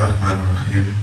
Bismillahirrahmanirrahim.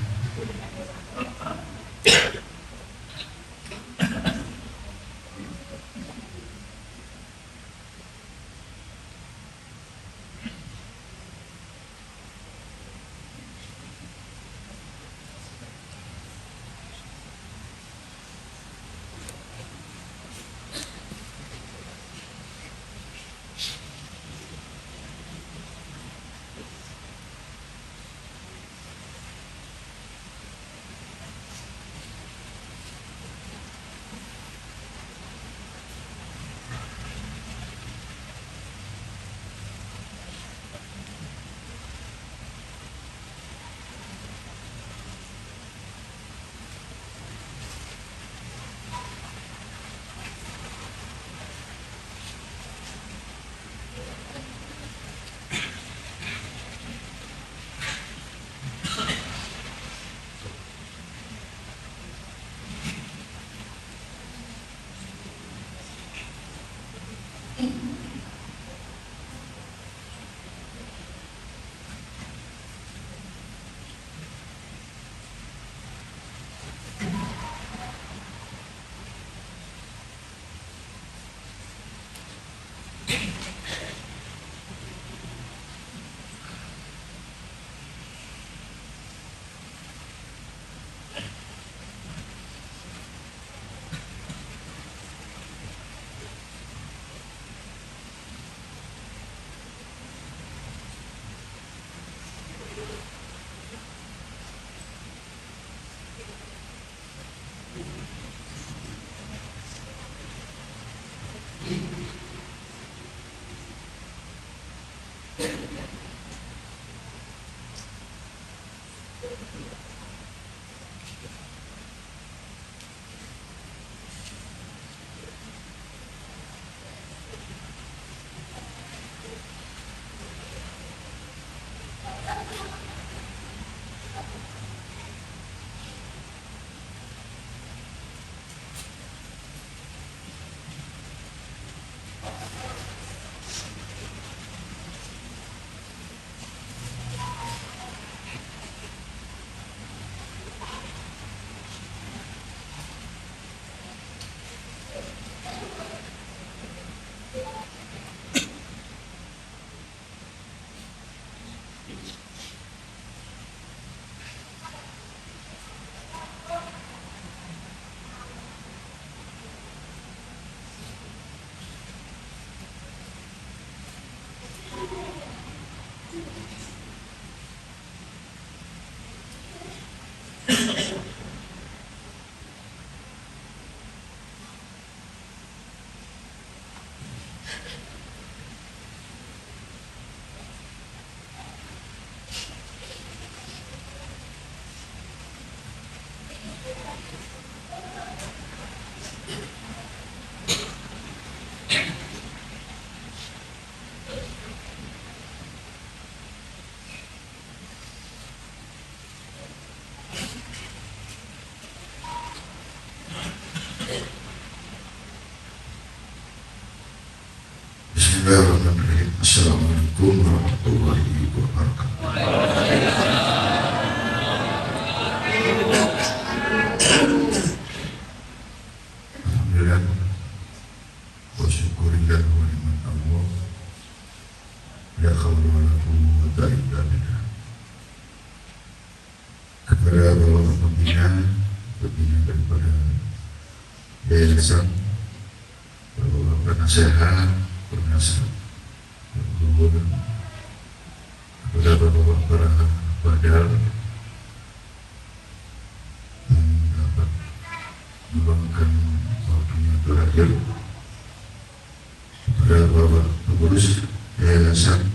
Bismillahirrahmanirrahim. Assalamualaikum warahmatullahi wabarakatuh. Alhamdulillah wa syukurillah wa ni'mat Allah. La hawla wa la quwwata illa billah. Kepada Bapak pembina daripada yayasan, Bapak penasehat, guru, kepada Bapak para badal yang dapat meluangkan waktunya untuk hadir, kepada Bapak pengurus yayasan,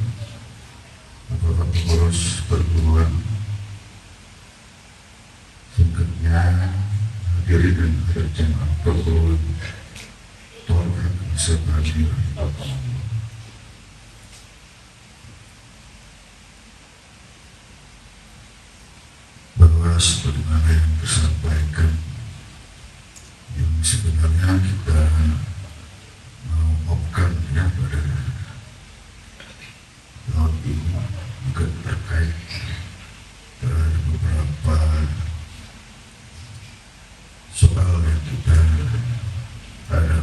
Bapak pengurus perguruan, singkatnya hadirin dan hadirat jemaah perguruan Tuhan sebagai Bapak. Bahwa sebagaimana yang disampaikan, yang sebenarnya kita mengumumkan ya pada tahun ini juga terkait terhadap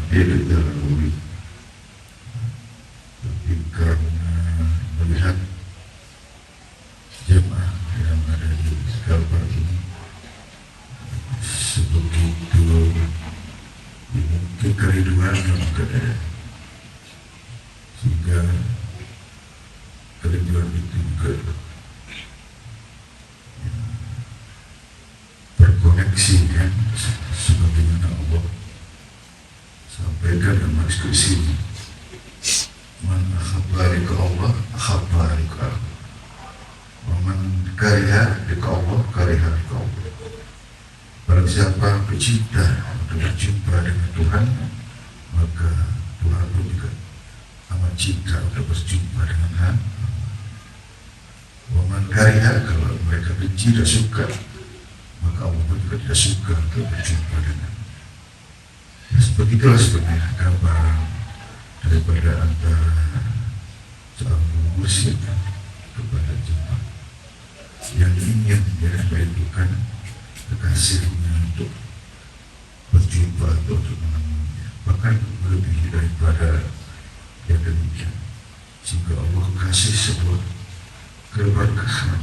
dia tidak lalui, tapi karena melihat jemaah yang ada di Kalbar ini sebegitu mungkin kerinduan dalam keadaan, sehingga kerinduan itu juga terkoneksi kan, sebagaimana Allah sampaikan dalam hadis qudsi, man ahabba lika Allah ahabba lika Allah, wa man kariha lika Allah kariha lika Allah. Barang siapa bercinta untuk berjumpa dengan Tuhan, maka Tuhan pun juga amat cinta untuk berjumpa dengan hamba. Wa man kariha, kalau mereka benci dan suka, maka Allah pun juga tidak suka untuk berjumpa dengan. Seperti itulah sebenarnya gambaran daripada antara seorang mursyid kepada jemaah yang ingin merindukan kekasihnya untuk berjumpa atau untuk menemuinya, bahkan lebih daripada yang demikian, sehingga Allah kasih sebuah keberkahan,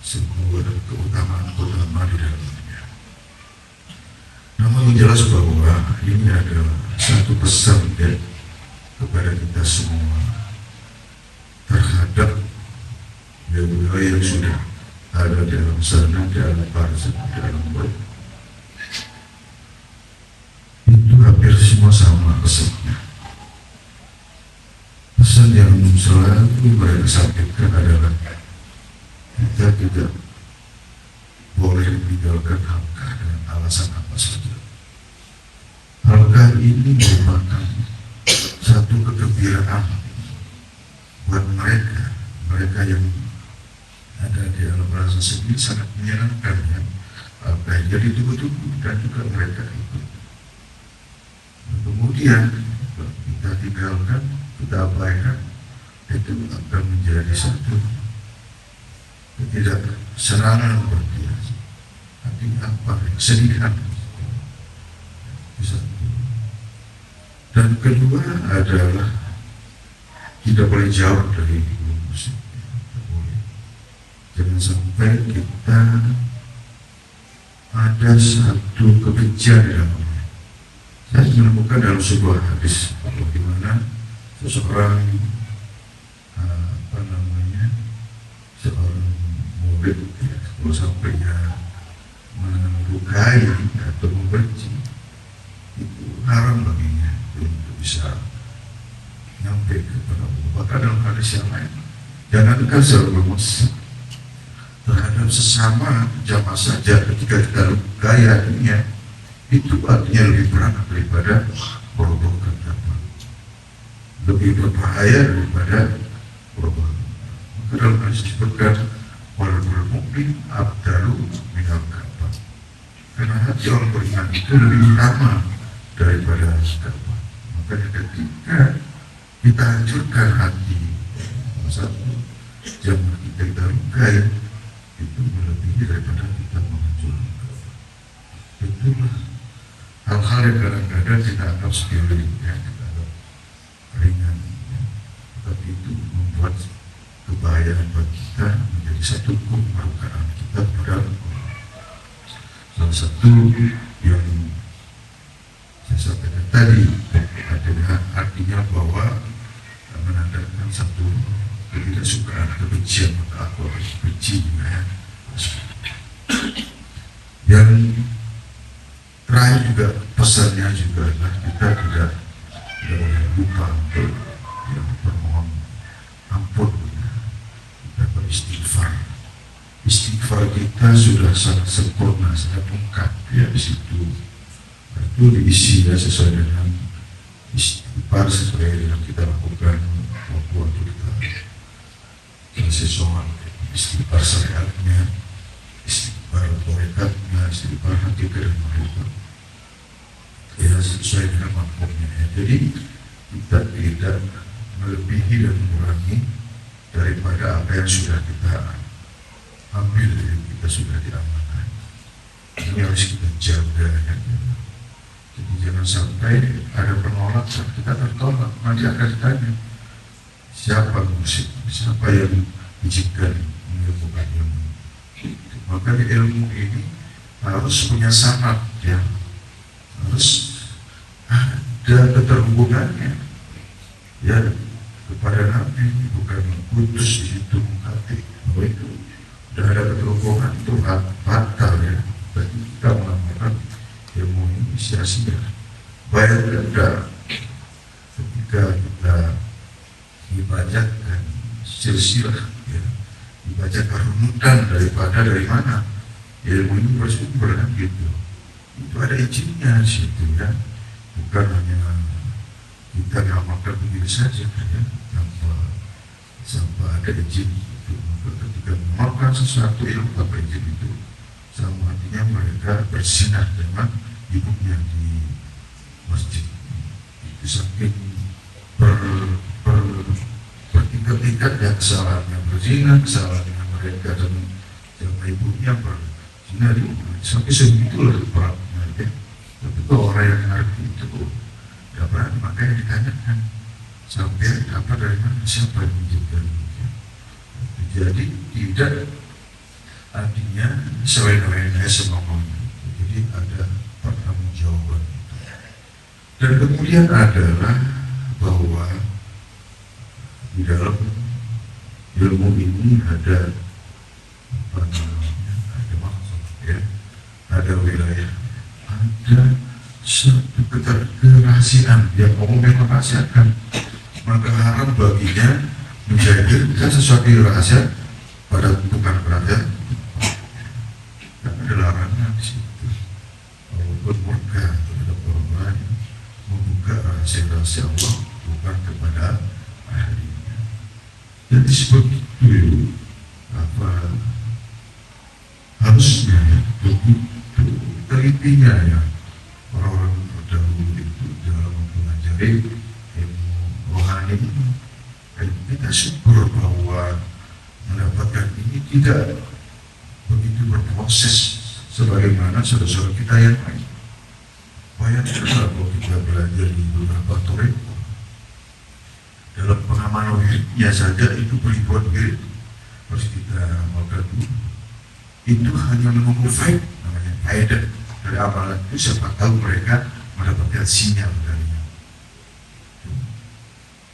sebuah keutamaan di dalamnya. Namun jelas bahwa ini adalah satu pesan ya, kepada kita semua terhadap beliau yang sudah ada di dalam sana, di dalam barzakh, di dalam roh. Itu hampir semua sama pesannya. Pesan yang selalu mereka sampaikan adalah kita tidak boleh meninggalkan halqah dengan alasan apa saja. Halqah ini merupakan satu kegembiraan buat mereka yang ada di dalam rasa sendiri, sangat menyenangkan ya. Jadi tunggu-tunggu dan juga mereka ikut. Kemudian kita tinggalkan, kita abaikan, itu akan menjadi satu ketidaksenangan luar biasa. Artinya apa? Kesedihan. Dan kedua adalah tidak boleh jauh dari musik. Jangan sampai kita ada satu kebencian di dalamnya. Saya menemukan dalam sebuah hadis bagaimana seseorang seorang murid ya, kalau sampai melukai atau membenci, itu haram baginya untuk bisa nyampe kepada Allah. Bahkan dalam hadis yang lain, jangankan seorang muslim, terhadap sesama jamaah saja ketika kita lukai hatinya, itu artinya lebih berat daripada merobohkan kapal, lebih berbahaya daripada merobohkan. Maka dalam hadis disebutkan walaupun mukmin abdalu minal kapal, karena hati orang beriman itu lebih utama daripada kapal. Maka ketika kita hancurkan hati satu jamaah kita lukai, itu melebihi daripada kita menghancurkan kapal. Itulah hal-hal yang kadang-kadang kita anggap sepele, ya, kita anggap ringan, ya. Tapi itu membuat kebahayaan bagi kita menjadi satu kemerukaan kita pada Allah. Salah satu yang saya sampaikan tadi adalah artinya bahwa menandakan satu ketidaksukaan, kebencian, maka aku harus benci juga ya. Yang terakhir juga pesannya juga adalah kita tidak boleh lupa untuk bermohon ampun, kita beristighfar. Istighfar kita sudah sangat sempurna, sangat lengkap ya di situ. Itu diisi ya sesuai dengan istighfar, sesuai dengan kita lakukan waktu kita selesai sholat, istighfar syariatnya, istighfar torekatnya, istighfar hakikat dan makrifat, ya sesuai dengan makmumnya ya. Jadi kita tidak melebihi dan mengurangi daripada apa yang sudah kita ambil, yang kita sudah diamankan. Ini harus kita jaga ya. Jadi jangan sampai ada penolakan, kita tertolak, nanti akan ditanya siapa musik, siapa yang izinkan mengilmukan ilmu. Maka ilmu ini harus punya syarat, ya, harus ada keterhubungannya, ya, kepada Nabi, bukan putus di situ hati. Bahwa itu sudah ada keterhubungan, itu batal, ya, bagi kita melakukan ilmu ini sia-sia. Bayangkan ketika kita dibacakan silsilah, ya, dibacakan runutan dari mana ilmu ini bersumber, kan gitu. Itu ada izinnya di situ, ya, bukan hanya kita ngamalkan begitu saja, ya, tanpa ada izin itu. Maka ketika mengamalkan sesuatu ilmu tanpa izin itu, sama artinya mereka bersinar dengan ibunya di masjid. Itu saking bertingkat-tingkat, ya, kesalahan yang berzina, kesalahan yang mereka dan sama ibunya berzina, sampai segitu lah perangnya, ya. Tapi kalau orang yang ngerti itu tidak berani, makanya ditanyakan sampai dapat dari mana, siapa yang menunjukkan, ya. Jadi tidak artinya sewenang-wenang semuanya. Jadi ada pertanggungjawaban. Dan kemudian adalah bahwa di dalam ilmu ini ada apa namanya, ada maksud, ya, ada wilayah, ada satu kerahasiaan yang umum yang merahasiakan. Maka haram baginya menjadikan sesuatu yang rahasia pada bukan rahasia. Ada larangan di situ. Walaupun murka terhadap orang lain, membuka rahasia-rahasia Allah bukan kepada ahlinya. Jadi seperti itu, apa harusnya, ya, begitu telitinya, ya, orang-orang terdahulu itu dalam mempelajari ilmu rohani ini. Dan kita syukur bahwa mendapatkan ini tidak begitu berproses sebagaimana saudara-saudara kita yang lain. Bayangkan kalau kita belajar di beberapa toriko, dalam pengamalan wiridnya saja itu beribuan wirid harus kita amalkan dulu. Itu hanya menunggu faedah dari amalan itu. Siapa tahu mereka mendapatkan sinyal darinya.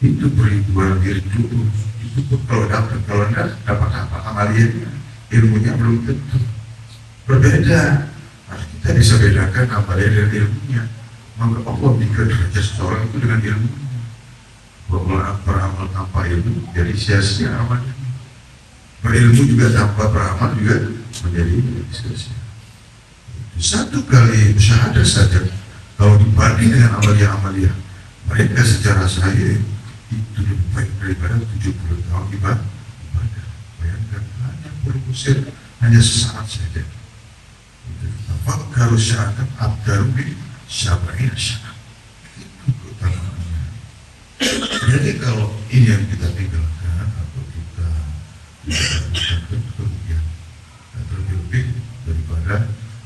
Itu beribuan wirid dulu. Itu kalau dapat, kalau enggak dapat apa amaliyahnya, ilmunya belum tentu. Berbeda. Harus kita bisa bedakan amaliyah dan ilmunya. Maka Allah berikan derajat seseorang itu dengan ilmunya. Bahwa beramal tanpa ilmu jadi sia-sia amalnya. Berilmu juga tanpa beramal juga menjadi sia-sia. Satu kali syahadah saja, kalau dibanding dengan amalia-amalia mereka secara sahih itu lebih baik daripada 70 tahun ibadah. Bayangkan, hanya berusir hanya sesaat saja. Fakkaru syahadat abdaru bi syabra'in syahadat. Itu keutamaannya. Jadi kalau ini yang kita tinggalkan atau kita lakukan, kemudian terlebih daripada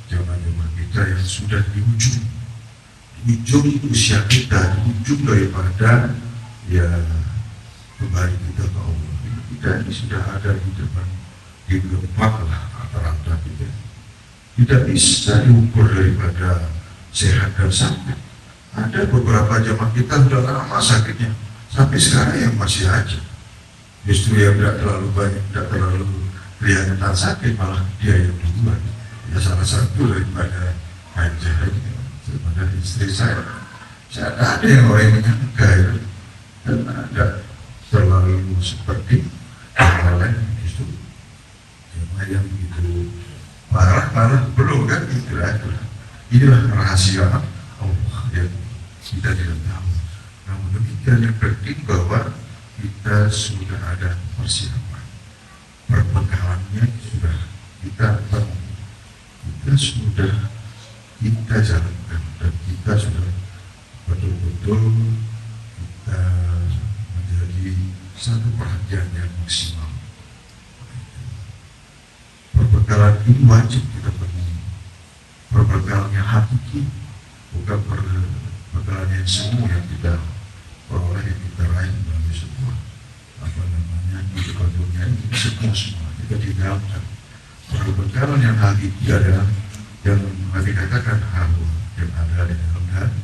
zaman-zaman kita yang sudah di ujung usia kita, di ujung daripada, ya, kembali kita ke Allah. Kita ini sudah ada di depan, di depan lah rata-rata kita. Tidak bisa diukur daripada sehat dan sakit. Ada beberapa jamaah kita sudah lama sakitnya, sampai sekarang yang masih aja. Justru yang tidak terlalu banyak, tidak terlalu kelihatan sakit, malah dia yang duluan. Ya, salah satu daripada aja daripada istri saya. Saya ada yang orang yang menyangka, ya, dan ada terlalu seperti yang lain, justru jamaah yang begitu parah belum, kan, inilah rahasia Allah yang kita tidak tahu. Namun demikian yang penting bahwa kita sudah ada persiapan, perbekalannya sudah kita temui, kita sudah kita jalankan, dan kita sudah betul-betul kita menjadi satu perhatian yang maksimal. Perbekalan ini wajib kita penuhi, perbekalan yang hakiki, bukan perbekalan yang semua yang kita peroleh, yang kita raih melalui sebuah kehidupan dunia ini, semua kita didalamkan. Perbekalan yang hakiki adalah yang dikatakan hawa yang ada di dalam hati.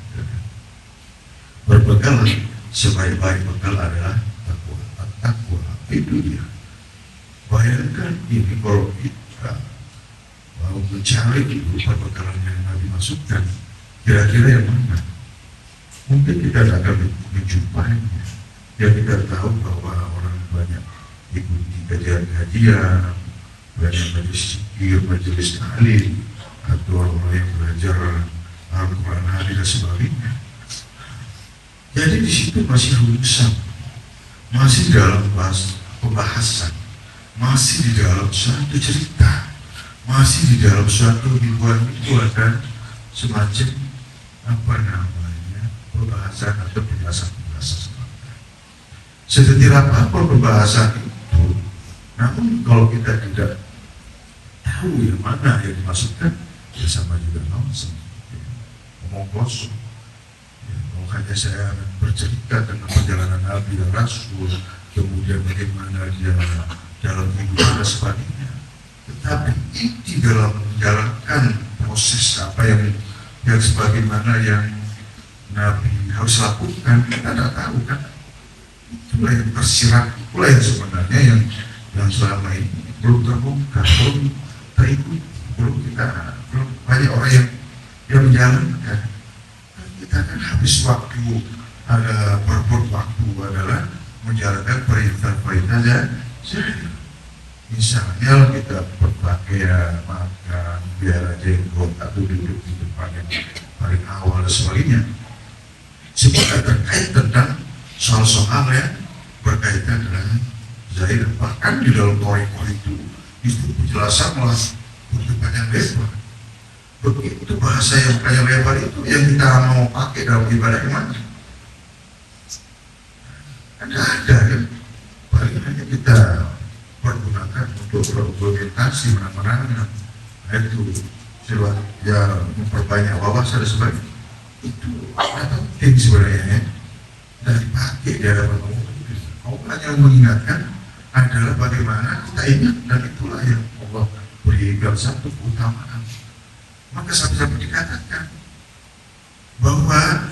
Berbekal sebaik-baik bekal adalah takwa. Itu dia. Bayangkan ini kalau kita mau mencari itu perbekalan yang Nabi masukkan, kira-kira yang mana? Mungkin kita tidak akan menjumpainya. Ya kita tahu bahwa orang banyak ikuti kajian-kajian, banyak majelis zikir, majelis ta'lim, atau orang yang belajar Al-Quran, hadis dan sebagainya. Jadi di situ masih rusak, masih dalam pembahasan, masih di dalam suatu cerita, masih di dalam suatu hiburan dan semacam pembahasan atau penjelasan. Sedetil apapun pembahasan itu, namun kalau kita tidak tahu yang mana yang dimaksudkan, ya sama juga nonsen, ngomong kosong. Makanya saya bercerita tentang perjalanan Nabi dan Rasul, kemudian bagaimana dia dalam hidup dan sebagainya. Tetapi inti dalam menjalankan proses apa yang sebagaimana yang Nabi harus lakukan, kita tidak tahu kan. Itulah yang tersirat, itulah yang sebenarnya yang selama ini belum terbongkar, belum terikut, belum banyak orang yang menjalankan. Kita kan habis waktu, ada berbut waktu adalah menjalankan perintah-perintah saja. Misalnya kita berpakaian, makan, biar jenggot atau duduk di depan yang paling awal dan sebagainya. Semua terkait tentang soal-soal yang berkaitan dengan zahir. Bahkan di dalam toriko itu penjelasan malah untuk panjang lebar. Begitu bahasa yang panjang lebar itu yang kita mau pakai dalam ibadah yang mana? Ada kan? Paling hanya kita pergunakan untuk berorientasi menang-menangan. Itu selalu ya memperbanyak wawasan dan sebagainya. Itu penting sebenarnya ya. Dan dipakai di hadapan Allah yang mengingatkan adalah bagaimana kita ingat, dan itulah yang Allah berikan satu keutamaan. Maka sampai dikatakan bahwa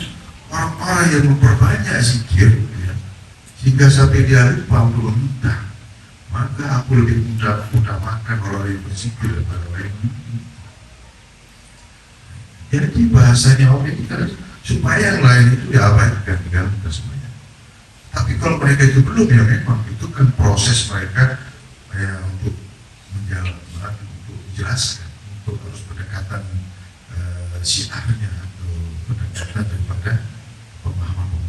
orang-orang yang memperbanyak zikir ya, sehingga sampai dia lupa untuk meminta, maka aku lebih utamakan orang yang berzikir daripada orang yang meminta. Jadi bahasanya orang kita supaya yang lain itu diabaikan di dalam semuanya. Tapi kalau mereka itu belum, ya memang itu kan proses mereka untuk menjalankan, untuk menjelaskan, untuk harus pendekatan syiarnya atau pendekatan daripada pemahaman.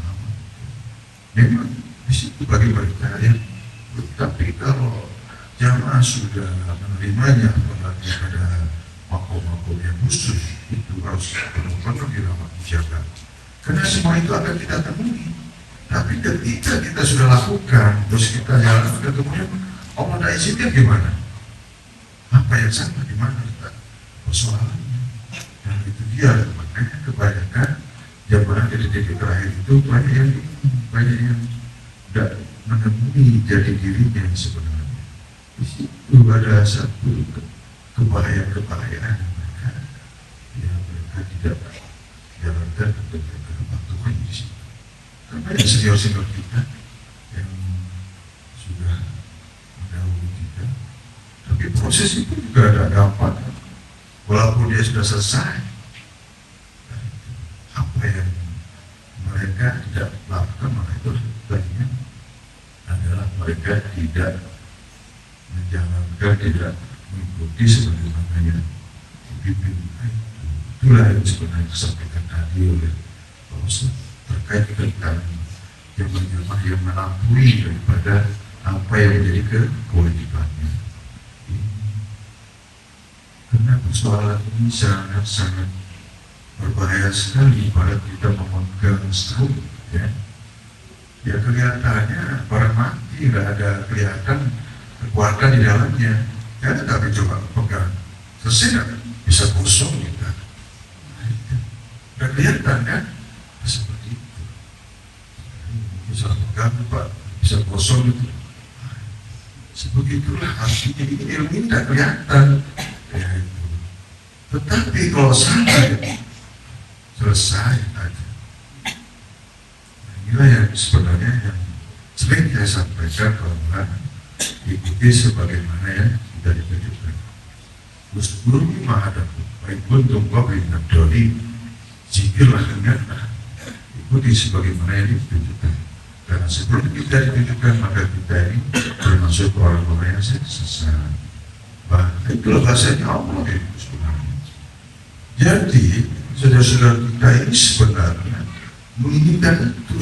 Memang di situ bagi mereka ya. Tapi kalau jamaah sudah menerimanya, apalagi pada makom-makom yang khusus, itu harus benar-benar dirawat, dijaga. Karena semua itu akan kita temui. Tapi ketika kita sudah lakukan, terus kita jalankan, kemudian Allah tidak izinkan gimana? Apa yang salah, gimana kita persoalannya? Dan itu dia, makanya kebanyakan jamaah di titik terakhir itu banyak yang tidak menemui jati dirinya sebenarnya. Di situ ada satu kebahayaan mereka, ya mereka tidak jalankan untuk kepatuhan di situ. Karena ada senior-senior kita yang sudah mendahului kita, tapi proses itu juga ada dampak. Walaupun dia sudah selesai, apa yang mereka tidak lakukan, maka itu sebenarnya adalah mereka tidak menjalankan, tidak mengikuti sebagaimana yang dipimpin. Itulah yang sebenarnya disampaikan tadi oleh Pak Ustaz terkait dengan yang melampaui daripada apa yang menjadi kewajibannya. Karena persoalan ini sangat berbahaya sekali pada kita memegang setahun, ya. Ya kelihatannya barang mati, nggak ada kelihatan kekuatan di dalamnya. Ya tapi coba pegang, selesai nggak? Bisa kosong kita. Dan kelihatan kan seperti itu. Bisa mengganggu Pak, bisa kosong itu. Sebegitulah artinya ini ilmu ini tidak kelihatan. Ya, itu. Tetapi kalau sampai selesai aja. Nah, inilah yang sebenarnya yang sering saya sampaikan bahwa ikuti sebagaimana yang sudah ditunjukkan. Guru menghadapi baik buntung kopi dan doli, zikirlah dengarlah, ikuti sebagaimana yang ditunjukkan. Karena sebelum kita ditunjukkan maka kita ini termasuk orang-orang yang sesat. Bahkan itulah bahasanya Allah itu sebenarnya. Jadi saudara-saudara kita ini sebenarnya menginginkan itu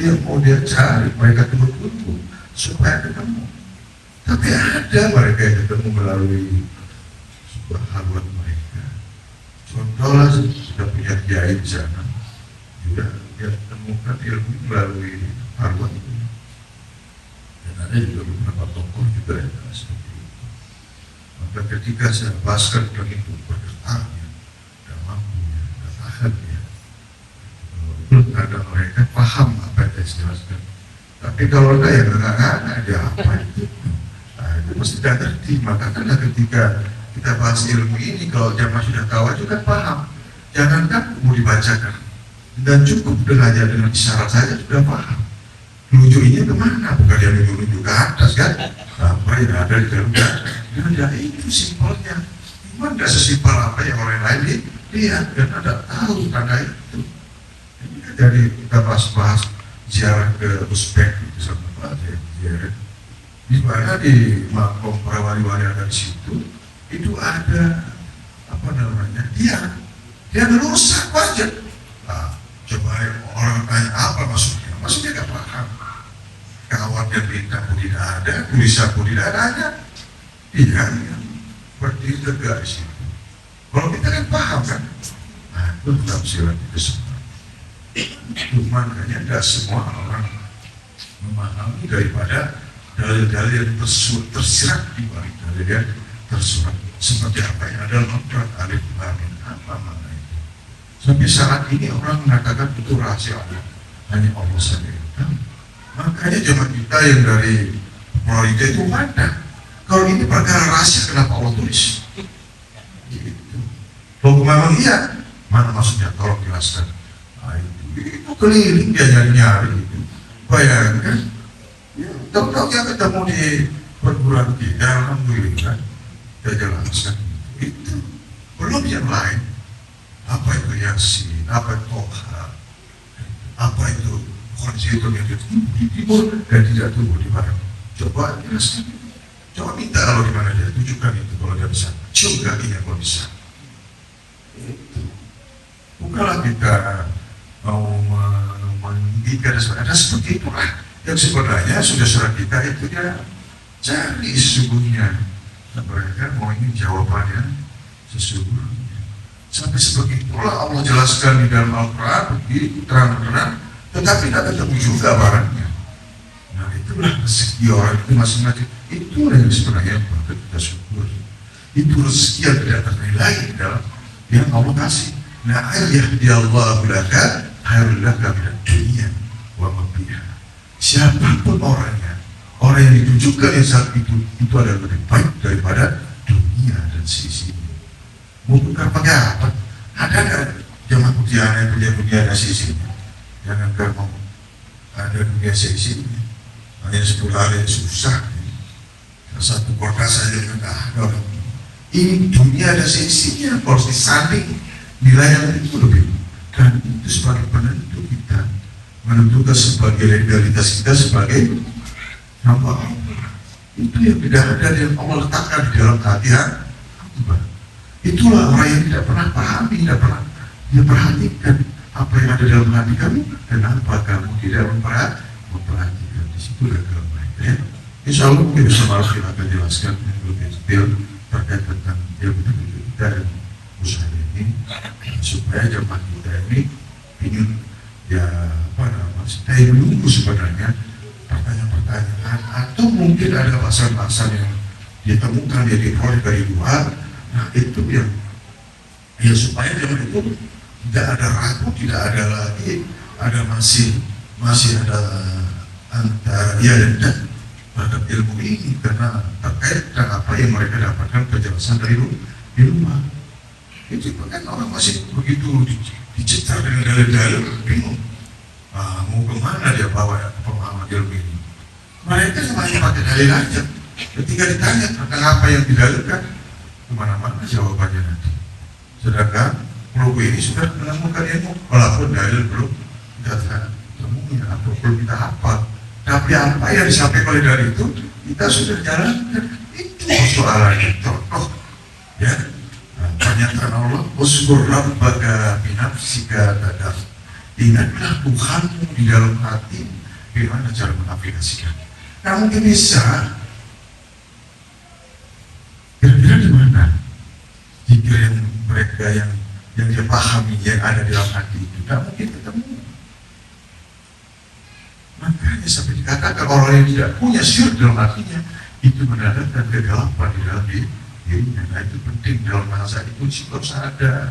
yang mau dia cari, mereka tunggu supaya ketemu. Tapi ada mereka yang ketemu melalui sebuah haluan mereka. Contohlah sudah punya kiai di sana, juga dia temukan ilmu melalui haluan itu. Dan ada juga beberapa tokoh juga yang seperti itu. Maka ketika saya bahaskan tentang itu bergetarnya, tidak mampu, tidak tahan ya. Kadang mereka paham apa yang saya jelaskan. Tapi kalau ada yang nggak ada apa itu, itu mesti tidak ngerti. Maka karena ketika kita bahas ilmu ini, kalau jamaah sudah tahu aja kan paham. Jangankan mau dibacakan, dan cukup dengan isyarat saja sudah paham. Nunjukinnya kemana? Bukan dia nunjuk ke atas kan? Apa yang ada di dalam kan? Ya itu simpelnya. Cuma tidak sesimpel apa yang orang lain lihat dan ada tahu tanda itu. Ini kan dari kita bahas ziarah ke Uzbek itu sama Pak ziarah. Di mana di makom para wali-wali ada di situ itu ada apa namanya dia merusak wajah. Nah, coba orang tanya apa maksudnya nggak paham. Kawan dan bintang pun tidak ada, tulisan pun tidak ada. Iya, berdiri tegak di situ. Kalau kita kan paham kan, nah itu tafsiran itu semua. Makanya tidak semua orang memahami daripada dalil-dalil yang tersirat di balik dalil yang tersurat seperti apa yang ada dalam surat Alif Lam Mim, apa makna itu. Sampai saat ini orang mengatakan itu rahasia Allah, hanya Allah saja yang tahu. Makanya jemaah kita yang dari Florida itu mana? Kalau ini perkara rahasia kenapa Allah tulis? Gitu. Kalau memang iya, mana maksudnya? Tolong jelaskan. Nah, itu keliling dia nyari-nyari gitu. Bayangkan, ya, tahu-tahu dia ketemu di perguruan kita, alhamdulillah, dia jelaskan itu. Belum yang lain, apa itu Yasin, apa itu Toha, apa itu konsitor yang di timur dan tidak tumbuh di barat. Coba jelaskan, coba minta kalau di mana dia tunjukkan itu kalau dia bisa, cium kakinya kalau bisa. Itu bukanlah kita mau meninggikan dan sebagainya. Seperti itulah yang sebenarnya saudara kita itu dia cari sesungguhnya. Mereka mau ingin jawabannya sesungguhnya. Sampai seperti itulah Allah jelaskan di dalam Al-Quran begitu terang-terang, tetapi tidak ketemu juga barangnya. Nah itulah rezeki orang itu masing-masing. Itulah yang sebenarnya patut kita syukur. Itu rezeki yang tidak ternilai dalam yang Allah kasih. Nah ayah di Allah bilaka hairulaka minad dunia wa ma fiha. Siapapun orangnya, orang yang ditunjukkan yang saat itu adalah lebih baik daripada dunia dan sisinya. Mungkin pakai apa? Ada nggak jamaah putihan yang punya dunia dan sisinya? Jangan kamu ada dunia sisinya. Hanya 10 hari susah. Satu kota saja nggak ada orang. Ini dunia ada sisinya. Kalau disanding nilai yang itu lebih. Dan itu sebagai penentu kita, menentukan sebagai legalitas kita sebagai hamba Allah. Itu yang tidak ada yang Allah letakkan di dalam hati hamba. Itulah orang yang tidak pernah pahami, tidak pernah dia perhatikan apa yang ada dalam hati kamu, kenapa kamu tidak memperhatikan. Di situ gagal mereka ya. Insya Allah mungkin bisa malam kita akan jelaskan yang lebih detail terkait tentang ilmu kita dan usaha ini, supaya jemaah kita ini ingin ya apa namanya stay menunggu sebenarnya pertanyaan-pertanyaan, atau mungkin ada bahasan-bahasan yang ditemukan yang diperoleh dari luar. Nah itu yang ya supaya jemaah itu Tidak ada ragu, tidak ada lagi, ada masih ada antara dia dan tidak terhadap ilmu ini, karena terkait dengan apa yang mereka dapatkan penjelasan dari di rumah. Itu kan orang masih begitu dicetar dengan dalil-dalil, bingung. Mau kemana dia bawa pemahaman ilmu ini? Mereka hanya pakai dalil aja. Ketika ditanya tentang apa yang didalilkan, kemana-mana jawabannya nanti. Sedangkan kelompok ini sudah menemukan ilmu, walaupun dalil belum kita temui atau belum kita hafal. Tapi apa yang disampaikan oleh dalil itu kita sudah jalankan. Itu persoalannya. Contoh, ya, pernyataan Allah, "Uskur rabbaka binafsika tadaf." Ingatlah Tuhanmu di dalam hati. Bagaimana cara mengaplikasikan? Nah, mungkin bisa. Kira-kira di mana zikir yang mereka yang dia pahami, yang ada di dalam hati itu tidak mungkin ketemu. Makanya sampai dikatakan orang yang tidak punya syirik dalam hatinya itu menandakan kegelapan di dalam dirinya. Nah, itu penting dalam bahasa itu harus ada.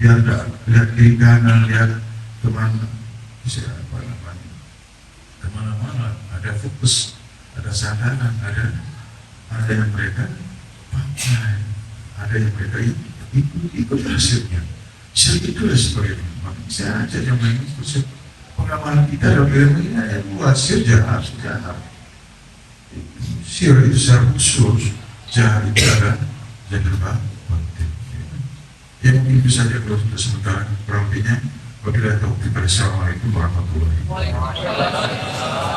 Biar tidak lihat kiri kanan, lihat kemana, bisa apa namanya, kemana-mana ada fokus, ada sandaran, ada yang mereka pakai, ada yang mereka ikut hasilnya. Syirik itulah seperti itu. Makanya saya aja yang main itu pengamalan kita dalam ilmu ini ada buat syirik jahat. Syirik itu secara khusus, jahat itu ada jadi batin. Ya mungkin itu saja kalau untuk sementara, kurang lebihnya wabillahi taufiq. Assalamualaikum warahmatullahi wabarakatuh.